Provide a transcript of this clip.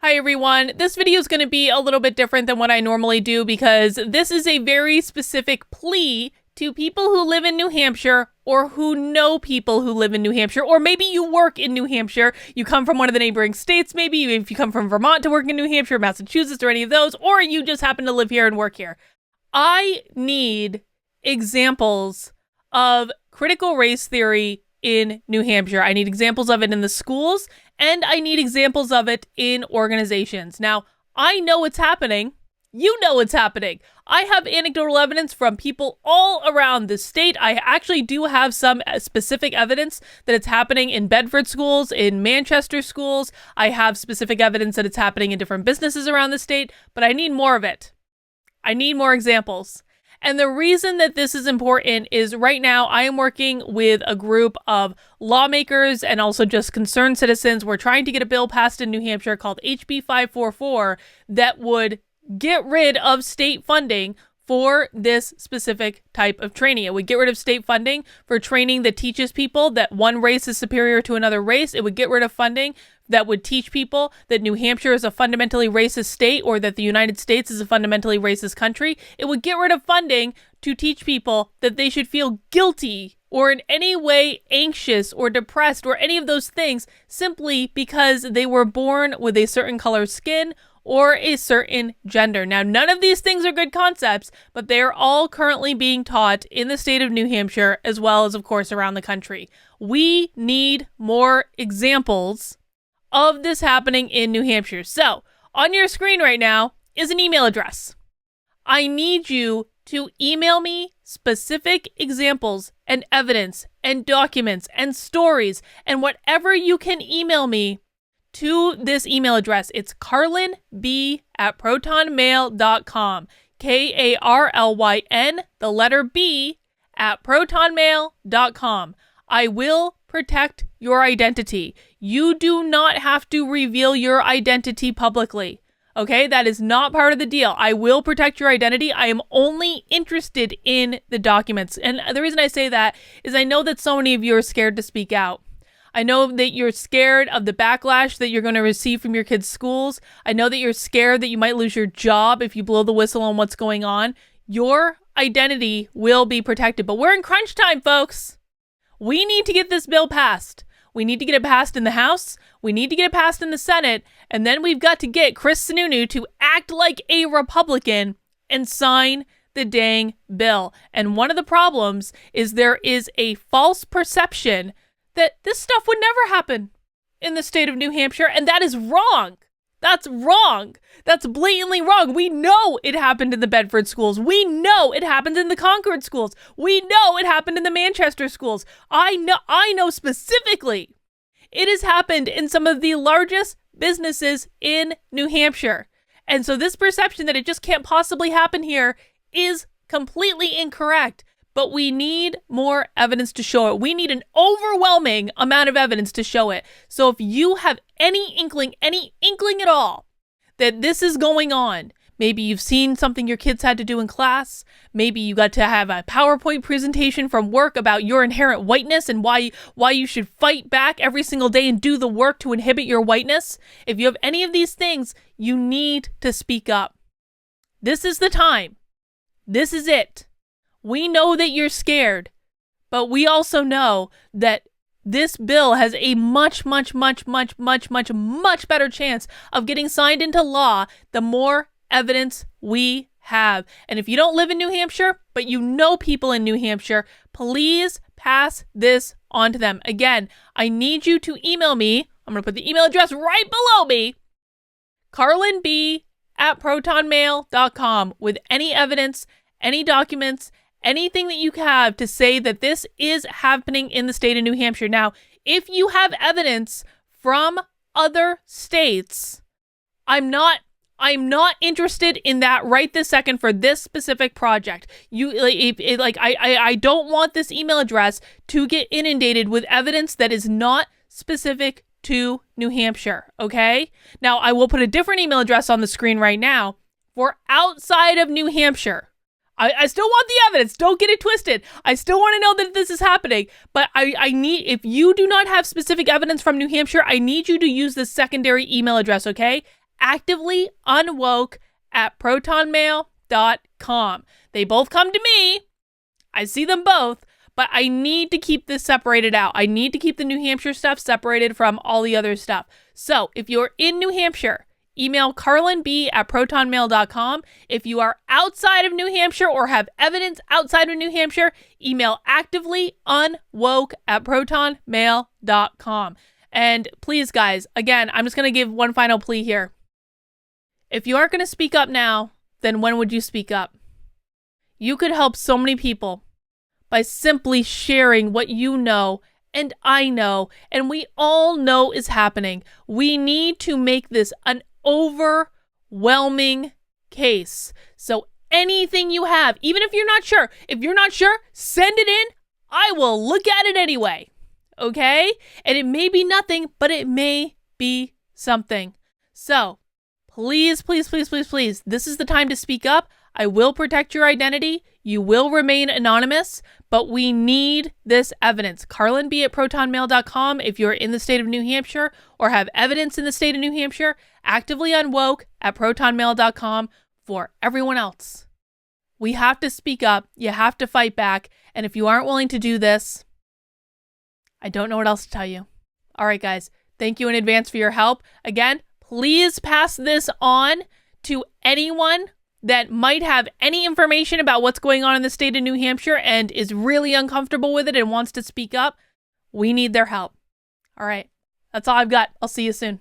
Hi everyone, this video is going to be a little bit different than what I normally do because this is a very specific plea to people who live in New Hampshire or who know people who live in New Hampshire, or maybe you work in New Hampshire, you come from one of the neighboring states, maybe if you come from Vermont to work in New Hampshire, Massachusetts, or any of those, or you just happen to live here and work here. I need examples of critical race theory in New Hampshire. I need examples of it in the schools, and I need examples of it in organizations. Now, I know it's happening. You know it's happening. I have anecdotal evidence from people all around the state. I actually do have some specific evidence that it's happening in Bedford schools, in Manchester schools. I have specific evidence that it's happening in different businesses around the state, but I need more of it. I need more examples. And the reason that this is important is right now I am working with a group of lawmakers and also just concerned citizens. We're trying to get a bill passed in New Hampshire called HB 544 that would get rid of state funding for this specific type of training. It would get rid of state funding for training that teaches people that one race is superior to another race. It would get rid of funding that would teach people that New Hampshire is a fundamentally racist state or that the United States is a fundamentally racist country. It would get rid of funding to teach people that they should feel guilty or in any way anxious or depressed or any of those things simply because they were born with a certain color skin or a certain gender. Now, none of these things are good concepts, but they are all currently being taught in the state of New Hampshire, as well as, of course, around the country. We need more examples of this happening in New Hampshire. So, on your screen right now is an email address. I need you to email me specific examples and evidence and documents and stories and whatever you can email me to this email address. It's carlynb@protonmail.com. KARLYN, the letter B, @protonmail.com. I will protect your identity. You do not have to reveal your identity publicly. Okay, that is not part of the deal. I will protect your identity. I am only interested in the documents. And the reason I say that is I know that so many of you are scared to speak out. I know that you're scared of the backlash that you're going to receive from your kids' schools. I know that you're scared that you might lose your job if you blow the whistle on what's going on. Your identity will be protected. But we're in crunch time, folks. We need to get this bill passed. We need to get it passed in the House. We need to get it passed in the Senate. And then we've got to get Chris Sununu to act like a Republican and sign the dang bill. And one of the problems is there is a false perception that this stuff would never happen in the state of New Hampshire, and that is wrong. That's wrong. That's blatantly wrong. We know it happened in the Bedford schools. We know it happened in the Concord schools. We know it happened in the Manchester schools. I know specifically it has happened in some of the largest businesses in New Hampshire. And so this perception that it just can't possibly happen here is completely incorrect. But we need more evidence to show it. We need an overwhelming amount of evidence to show it. So if you have any inkling at all that this is going on, maybe you've seen something your kids had to do in class, maybe you got to have a PowerPoint presentation from work about your inherent whiteness and why you should fight back every single day and do the work to inhibit your whiteness. If you have any of these things, you need to speak up. This is the time. This is it. We know that you're scared, but we also know that this bill has a much better chance of getting signed into law the more evidence we have. And if you don't live in New Hampshire, but you know people in New Hampshire, please pass this on to them. Again, I need you to email me. I'm going to put the email address right below me, carlynb@protonmail.com, with any evidence, any documents, anything that you have to say that this is happening in the state of New Hampshire. Now, if you have evidence from other states, I'm not interested in that right this second for this specific project. I don't want this email address to get inundated with evidence that is not specific to New Hampshire, okay? Now, I will put a different email address on the screen right now for outside of New Hampshire. I still want the evidence. Don't get it twisted. I still want to know that this is happening. But I need, if you do not have specific evidence from New Hampshire, I need you to use this secondary email address, okay? activelyunwoke@protonmail.com. They both come to me. I see them both, but I need to keep this separated out. I need to keep the New Hampshire stuff separated from all the other stuff. So if you're in New Hampshire, email carlinb@protonmail.com. If you are outside of New Hampshire or have evidence outside of New Hampshire, email activelyunwoke@protonmail.com. And please, guys, again, I'm just going to give one final plea here. If you aren't going to speak up now, then when would you speak up? You could help so many people by simply sharing what you know and I know and we all know is happening. We need to make this an overwhelming case. So anything you have, even if you're not sure, send it in. I will look at it anyway. Okay? And it may be nothing, but it may be something. So please, please, please, please, please, this is the time to speak up. I will protect your identity. You will remain anonymous, but we need this evidence. carlinb@protonmail.com if you're in the state of New Hampshire or have evidence in the state of New Hampshire. activelyunwoke@protonmail.com for everyone else. We have to speak up. You have to fight back. And if you aren't willing to do this, I don't know what else to tell you. All right, guys. Thank you in advance for your help. Again, please pass this on to anyone that might have any information about what's going on in the state of New Hampshire and is really uncomfortable with it and wants to speak up. We need their help. All right. That's all I've got. I'll see you soon.